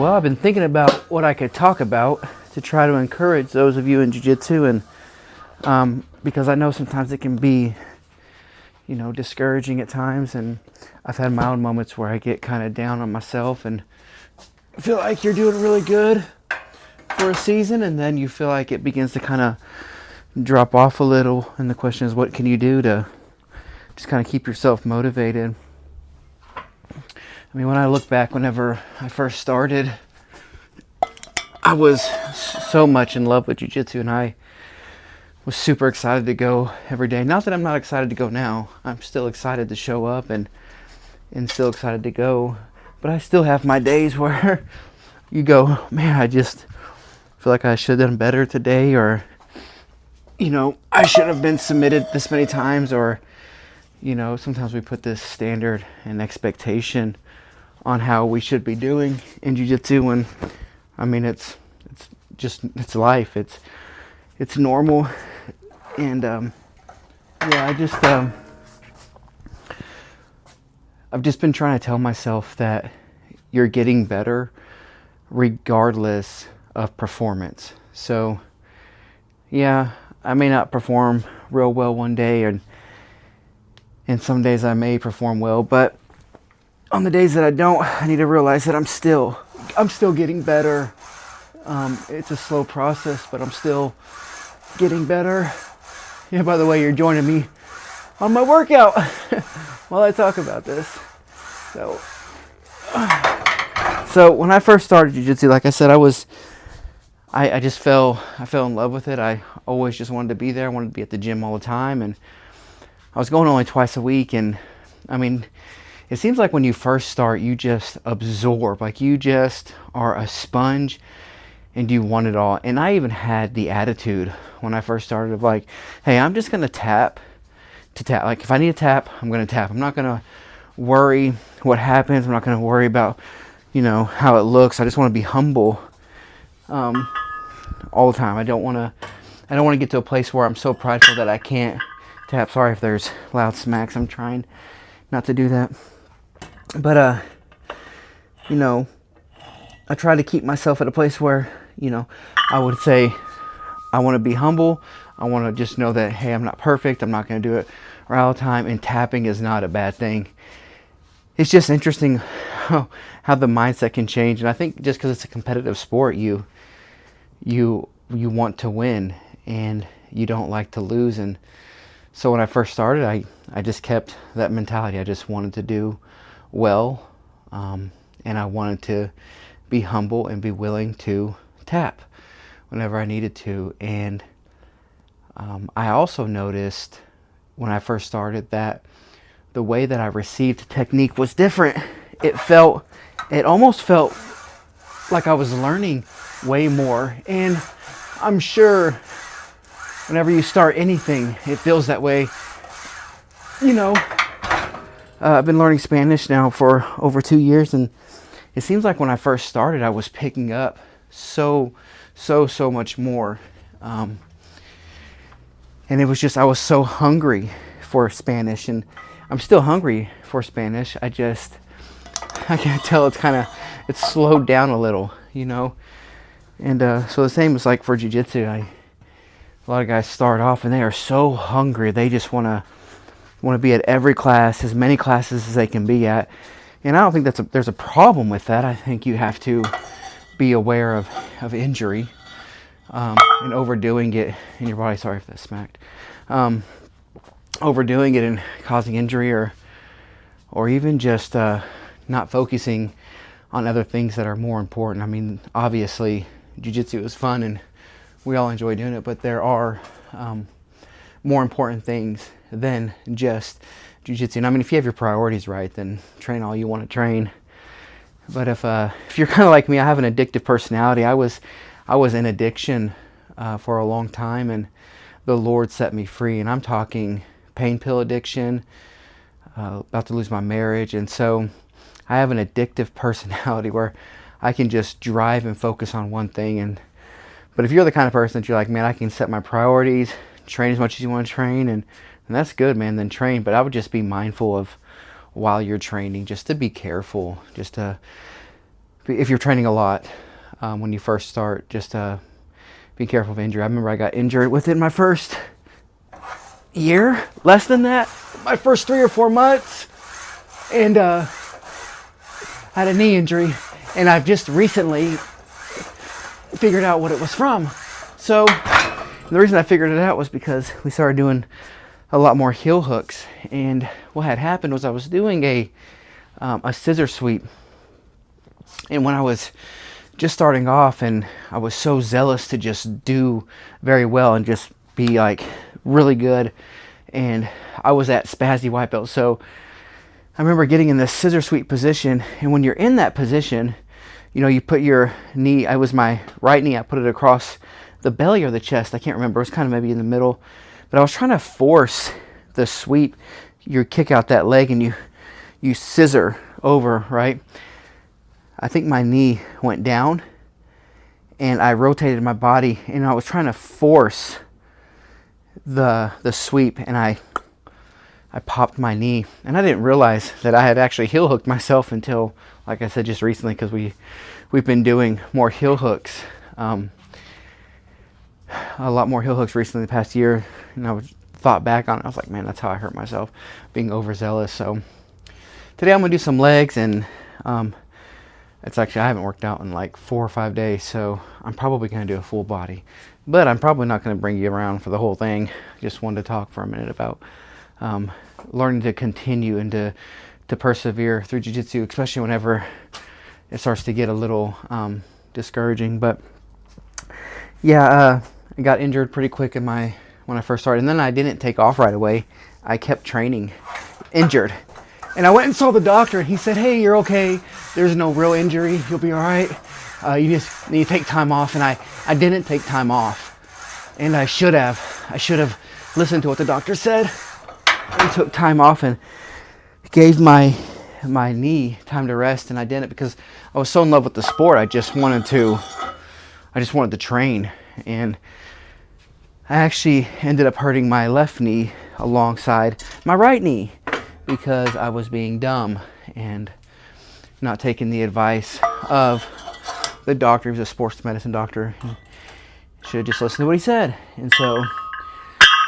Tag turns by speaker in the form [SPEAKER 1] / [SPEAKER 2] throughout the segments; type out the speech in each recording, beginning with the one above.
[SPEAKER 1] Well, I've been thinking about what I could talk about to try to encourage those of you in jiu-jitsu, and because I know sometimes it can be, discouraging at times, and I've had my own moments where I get kind of down on myself and feel like you're doing really good for a season, and then you feel like it begins to kind of drop off a little, and the question is, what can you do to just kind of keep yourself motivated? I mean, when I look back, whenever I first started, I was so much in love with jiu-jitsu, and I was super excited to go every day. Not that I'm not excited to go now. I'm still excited to show up and still excited to go. But I still have my days where you go, man, I just feel like I should have done better today, or, I should have been submitted this many times, or, sometimes we put this standard and expectation on how we should be doing in jiu-jitsu, and I mean it's life, it's normal, and I've just been trying to tell myself that you're getting better regardless of performance. So yeah, I may not perform real well one day, and some days I may perform well, but on the days that I don't, I need to realize that I'm still getting better. It's a slow process, but I'm still getting better. Yeah, by the way, you're joining me on my workout while I talk about this. So when I first started jiu-jitsu, like I said, I just fell in love with it. I always just wanted to be there. I wanted to be at the gym all the time, and I was going only twice a week, and I mean, it seems like when you first start, you just absorb, like you just are a sponge and you want it all. And I even had the attitude when I first started of like, hey, I'm just going to tap. Like if I need to tap, I'm going to tap. I'm not going to worry what happens. I'm not going to worry about, how it looks. I just want to be humble all the time. I don't want to get to a place where I'm so prideful that I can't tap. Sorry if there's loud smacks. I'm trying not to do that. But, I try to keep myself at a place where, I would say I want to be humble. I want to just know that, hey, I'm not perfect. I'm not going to do it all the time. And tapping is not a bad thing. It's just interesting how the mindset can change. And I think just because it's a competitive sport, you want to win and you don't like to lose. And so when I first started, I just kept that mentality. I just wanted to do well, and I wanted to be humble and be willing to tap whenever I needed to. And I also noticed when I first started that the way that I received technique was different. It almost felt like I was learning way more. And I'm sure whenever you start anything, it feels that way. I've been learning Spanish now for over 2 years, and it seems like when I first started, I was picking up so much more. And it was just, I was so hungry for Spanish, and I'm still hungry for Spanish. I can't tell, it's slowed down a little, And so the same is like for jiu-jitsu. A lot of guys start off and they are so hungry. They just want to be at every class, as many classes as they can be at. And I don't think there's a problem with that. I think you have to be aware of injury and overdoing it in your body. Sorry if that smacked. Overdoing it and causing injury, or even just not focusing on other things that are more important. I mean, obviously, jiu-jitsu is fun and we all enjoy doing it, but there are more important things than just jiu-jitsu. And I mean, if you have your priorities right, then train all you want to train. But if you're kind of like me, I have an addictive personality. I was in addiction for a long time, and the Lord set me free. And I'm talking pain pill addiction, about to lose my marriage. And so I have an addictive personality where I can just drive and focus on one thing. But if you're the kind of person that you're like, man, I can set my priorities, train as much as you want to train, and that's good, man, then train. But I would just be mindful of while you're training, just to be careful, just to if you're training a lot when you first start, just be careful of injury. I remember I got injured within my first year, less than that, my first 3 or 4 months, and I had a knee injury, and I've just recently figured out what it was from. So the reason I figured it out was because we started doing a lot more heel hooks, and what had happened was I was doing a scissor sweep, and when I was just starting off and I was so zealous to just do very well and just be like really good, and I was at spazzy white belt. So I remember getting in this scissor sweep position, and when you're in that position, you know, you put your knee, I was my right knee, I put it across the belly or the chest, I can't remember, it was kind of maybe in the middle, but I was trying to force the sweep. You kick out that leg and you scissor over, right? I think my knee went down and I rotated my body, and I was trying to force the sweep, and I popped my knee, and I didn't realize that I had actually heel hooked myself until, like I said, just recently, because we've been doing more heel hooks, a lot more heel hooks recently the past year, and I thought back on it, I was like, man, that's how I hurt myself, being overzealous. So today I'm gonna do some legs, and it's actually, I haven't worked out in like 4 or 5 days, so I'm probably gonna do a full body, but I'm probably not gonna bring you around for the whole thing. Just wanted to talk for a minute about learning to continue and to persevere through jiu-jitsu, especially whenever it starts to get a little discouraging. But yeah, I got injured pretty quick when I first started, and then I didn't take off right away. I kept training injured, and I went and saw the doctor, and he said, hey, you're okay, there's no real injury, you'll be all right, you just need to take time off. And I didn't take time off, and I should have listened to what the doctor said and took time off and gave my knee time to rest. And I didn't, because I was so in love with the sport. I just wanted to train, and I actually ended up hurting my left knee alongside my right knee because I was being dumb and not taking the advice of the doctor. He was a sports medicine doctor. He should have just listened to what he said. And so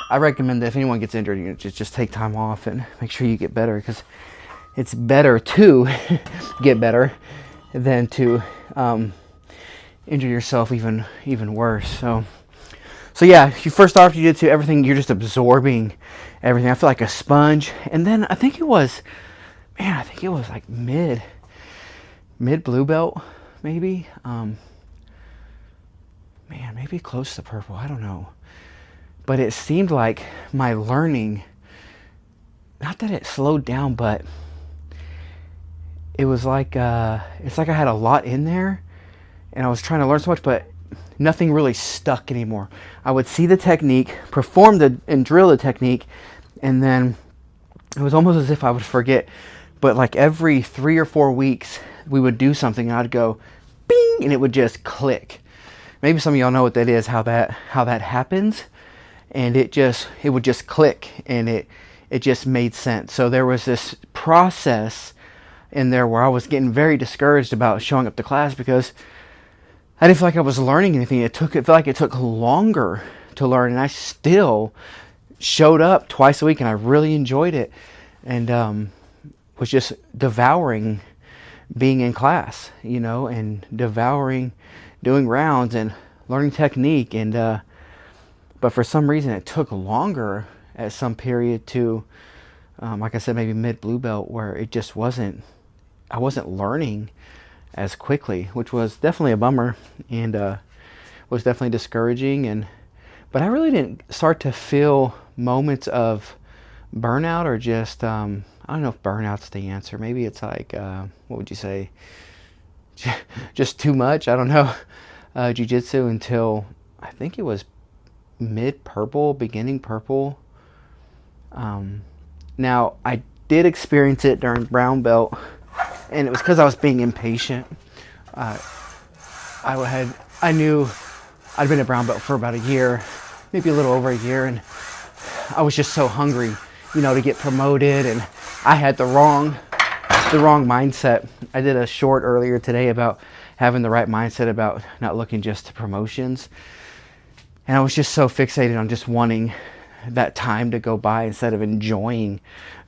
[SPEAKER 1] I recommend that if anyone gets injured, you know, just take time off and make sure you get better, because it's better to get better than to injure yourself even worse. So yeah, if you first start off jiu-jitsu, everything, you're just absorbing everything. I feel like a sponge. And then I think it was like mid blue belt, maybe. Maybe close to purple, I don't know. But it seemed like my learning, not that it slowed down, but it was like, it's like I had a lot in there, and I was trying to learn so much, but nothing really stuck anymore. I would see the technique, perform and drill the technique, and then it was almost as if I would forget. But like every 3 or 4 weeks, we would do something, and I'd go, bing, and it would just click. Maybe some of y'all know what that is, how that happens, and it would just click, and it just made sense. So there was this process in there where I was getting very discouraged about showing up to class because I didn't feel like I was learning anything. It felt like it took longer to learn, and I still showed up twice a week, and I really enjoyed it, and was just devouring being in class, you know, and devouring doing rounds and learning technique. And but for some reason it took longer at some period to, like I said, maybe mid blue belt, where it just I wasn't learning as quickly, which was definitely a bummer, and was definitely discouraging. But I really didn't start to feel moments of burnout, or just I don't know if burnout's the answer. Maybe it's like, what would you say? Just too much. I don't know. Jiu-jitsu until I think it was mid purple, beginning purple. Now I did experience it during brown belt, and it was because I was being impatient. I knew I'd been a brown belt for about a year, maybe a little over a year, and I was just so hungry, you know, to get promoted, and I had the wrong the wrong mindset. I did a short earlier today about having the right mindset about not looking just to promotions. And I was just so fixated on just wanting that time to go by instead of enjoying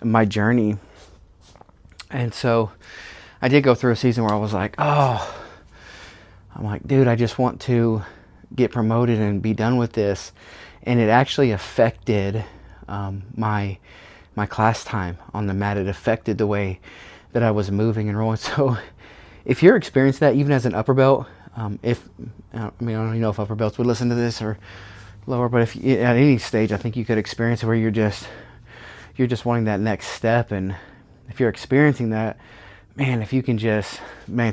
[SPEAKER 1] my journey. And so I did go through a season where I was like, oh, I'm like, dude, I just want to get promoted and be done with this. And it actually affected my class time on the mat. It affected the way that I was moving and rolling. So if you're experiencing that, even as an upper belt, I don't even know if upper belts would listen to this or lower, but if at any stage, I think you could experience it where you're just wanting that next step. And if you're experiencing that, man, if you can just,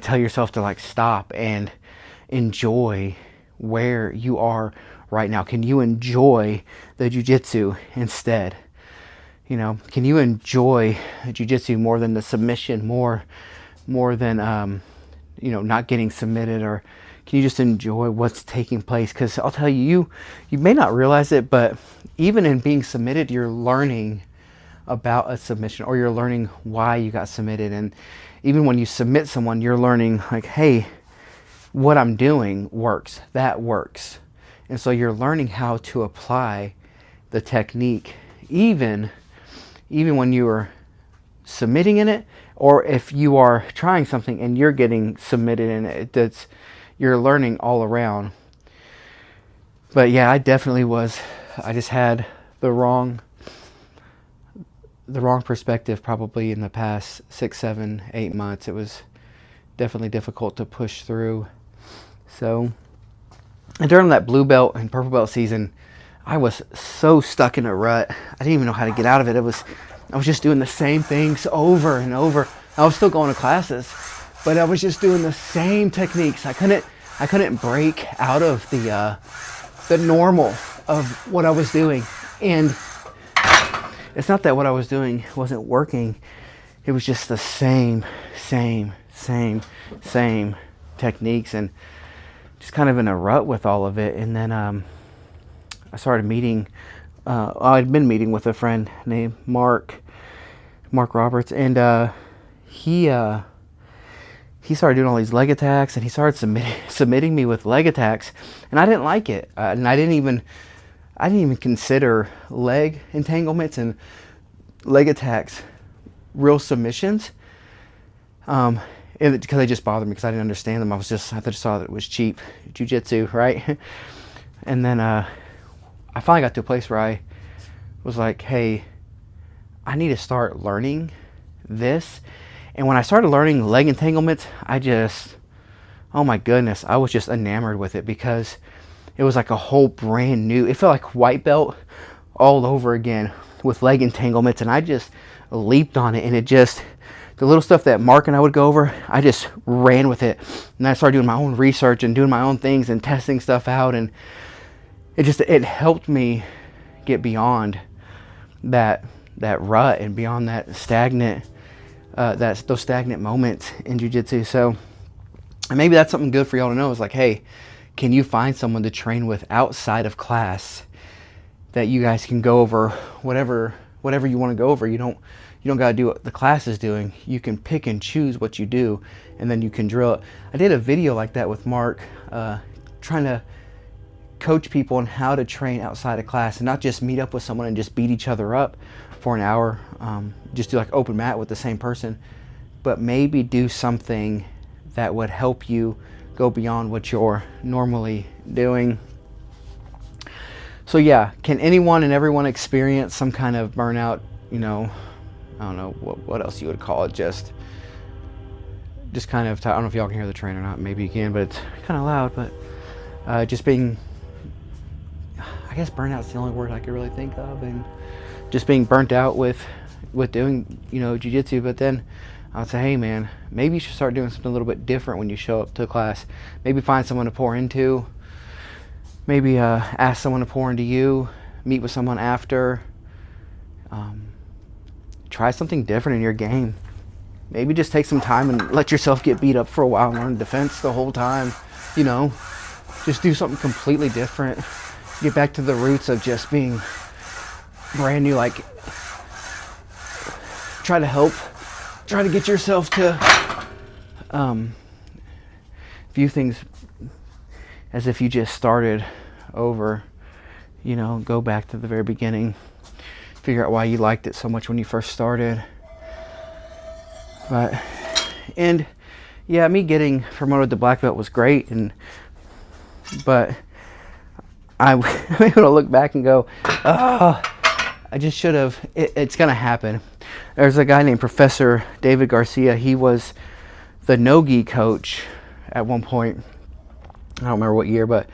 [SPEAKER 1] tell yourself to like stop and enjoy where you are right now. Can you enjoy the jiu-jitsu instead? You know, can you enjoy jiu-jitsu more than the submission, more than not getting submitted? Or can you just enjoy what's taking place? Because I'll tell you, you may not realize it, but even in being submitted, you're learning about a submission, or you're learning why you got submitted. And even when you submit someone, you're learning like, hey, what I'm doing works, that works. And so you're learning how to apply the technique, even when you are submitting in it, or if you are trying something and you're getting submitted in it, you're learning all around. But yeah, I just had the wrong perspective probably in the past 6, 7, 8 months. It was definitely difficult to push through. So, and during that blue belt and purple belt season, I was so stuck in a rut. I didn't even know how to get out of it. I was just doing the same things over and over. I was still going to classes, but I was just doing the same techniques. I couldn't break out of the normal of what I was doing. And it's not that what I was doing wasn't working. It was just the same techniques, and just kind of in a rut with all of it. And then I started meeting, I'd been meeting with a friend named Mark Roberts, and he started doing all these leg attacks, and he started submitting me with leg attacks, and I didn't like it. And I didn't even consider leg entanglements and leg attacks real submissions, because they just bothered me because I didn't understand them. I just saw that it was cheap jiu-jitsu, right? And then I finally got to a place where I was like, hey, I need to start learning this. And when I started learning leg entanglements, oh my goodness, I was just enamored with it, because it was like a whole brand new, it felt like white belt all over again with leg entanglements. And I just leaped on it, and the little stuff that Mark and I would go over, I just ran with it. And I started doing my own research and doing my own things and testing stuff out. And it helped me get beyond that rut and beyond that stagnant, those stagnant moments in jiu-jitsu. So, and maybe that's something good for y'all to know, is like, hey, can you find someone to train with outside of class that you guys can go over whatever you want to go over? You don't got to do what the class is doing. You can pick and choose what you do, and then you can drill it. I did a video like that with Mark, trying to coach people on how to train outside of class, and not just meet up with someone and just beat each other up for an hour, just do like open mat with the same person, but maybe do something that would help you go beyond what you're normally doing. So yeah, can anyone and everyone experience some kind of burnout? I don't know what else you would call it. Just kind of, I don't know if y'all can hear the train or not. Maybe you can, but it's kind of loud. But just being, I guess burnout's the only word I could really think of, and just being burnt out with doing jiu-jitsu. But then I would say, hey man, maybe you should start doing something a little bit different when you show up to class. Maybe find someone to pour into. Maybe ask someone to pour into you. Meet with someone after. Try something different in your game. Maybe just take some time and let yourself get beat up for a while and learn defense the whole time. Just do something completely different. Get back to the roots of just being brand new. Like, try to help try to get yourself to view things as if you just started over. You know, go back to the very beginning, figure out why you liked it so much when you first started. And yeah, me getting promoted to black belt was great, but I'm able to look back and go, oh, I just should have. It's gonna happen. There's a guy named Professor David Garcia. He was the no-gi coach at one point. I don't remember what year, but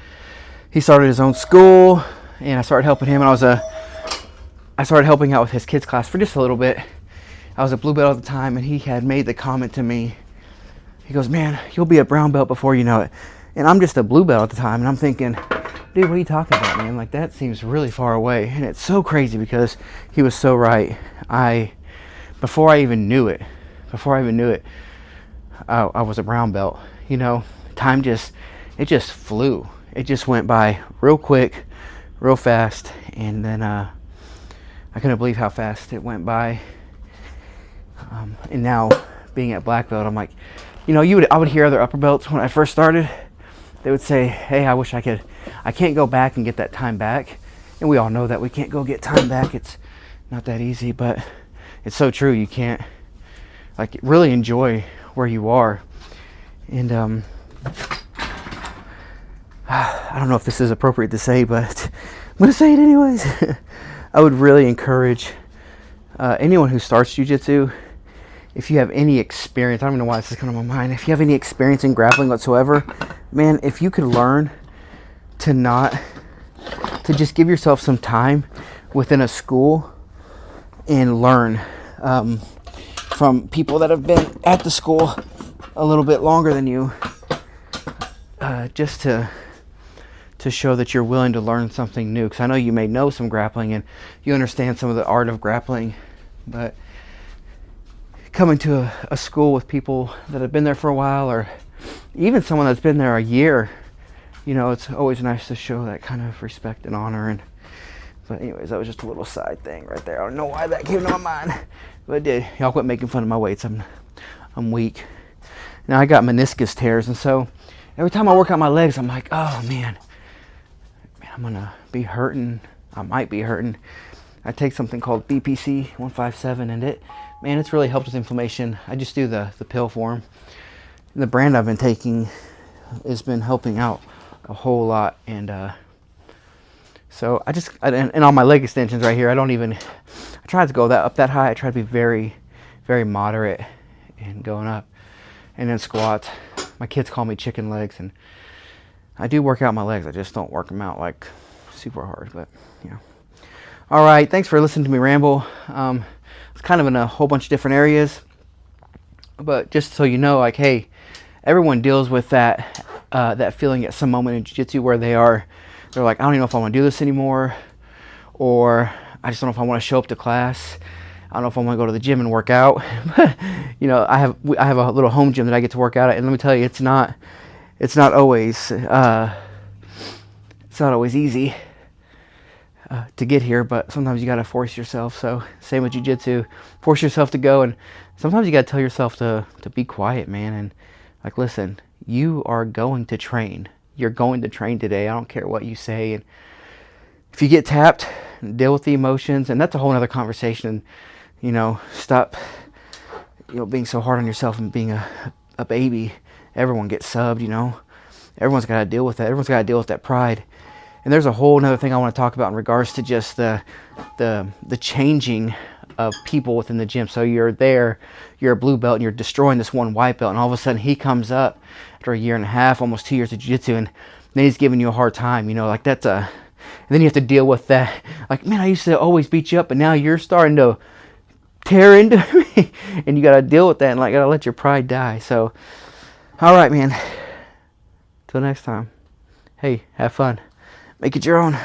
[SPEAKER 1] he started his own school, and I started helping him. And I started helping out with his kids class for just a little bit. I was a blue belt at the time, and he had made the comment to me. He goes, "Man, you'll be a brown belt before you know it." And I'm just a blue belt at the time, and I'm thinking, dude, what are you talking about, man? Like, that seems really far away. And it's so crazy because he was so right. Before I even knew it, I was a brown belt. You know, time just flew. It just went by real quick, real fast. And then I couldn't believe how fast it went by. And now, being at black belt, I'm like, you know, I would hear other upper belts when I first started. They would say, hey, I wish I can't go back and get that time back. And we all know that we can't go get time back. It's not that easy, but it's so true. You can't, like, really enjoy where you are. And I don't know if this is appropriate to say, but I'm going to say it anyways. I would really encourage anyone who starts jiu-jitsu, if you have any experience, I don't even know why this is coming to my mind, if you have any experience in grappling whatsoever, man, if you could learn to just give yourself some time within a school and learn from people that have been at the school a little bit longer than you, just to show that you're willing to learn something new. Because I know you may know some grappling and you understand some of the art of grappling, but coming to a school with people that have been there for a while, or even someone that's been there a year, you know, it's always nice to show that kind of respect and honor. But anyways, that was just a little side thing right there. I don't know why that came to my mind, but it did. Y'all quit making fun of my weights. I'm weak. Now I got meniscus tears, and so every time I work out my legs, I'm like, oh man, I'm gonna be hurting. I might be hurting. I take something called BPC 157, and it's really helped with inflammation. I just do the pill form. And the brand I've been taking has been helping out a whole lot. And so and on my leg extensions right here, I try to go up that high. I try to be very, very moderate and going up. And then squats. My kids call me chicken legs, and I do work out my legs. I just don't work them out like super hard, but you know. All right, thanks for listening to me ramble. It's kind of in a whole bunch of different areas, but just so you know, like, hey, everyone deals with that feeling at some moment in jiu-jitsu where they're like, I don't even know if I want to do this anymore, or I just don't know if I want to show up to class. I don't know if I want to go to the gym and work out. You know, I have a little home gym that I get to work out at, and let me tell you, it's not always easy to get here, but sometimes you got to force yourself. So same with jiu-jitsu, force yourself to go, and sometimes you got to tell yourself to be quiet, man, and like, listen, you are going to train. You're going to train today. I don't care what you say. And if you get tapped, deal with the emotions, and that's a whole other conversation. You know, stop, being so hard on yourself and being a baby. Everyone gets subbed, you know. Everyone's got to deal with that. Everyone's got to deal with that pride. And there's a whole other thing I want to talk about in regards to just the changing of people within the gym. So you're a blue belt, and you're destroying this one white belt, and all of a sudden he comes up after a year and a half, almost 2 years of jiu-jitsu, and then he's giving you a hard time, like and then you have to deal with that. Like, man, I used to always beat you up, but now you're starting to tear into me, and you got to deal with that, and like, got to let your pride die. So, all right, man. Till next time. Hey, have fun. Make it your own.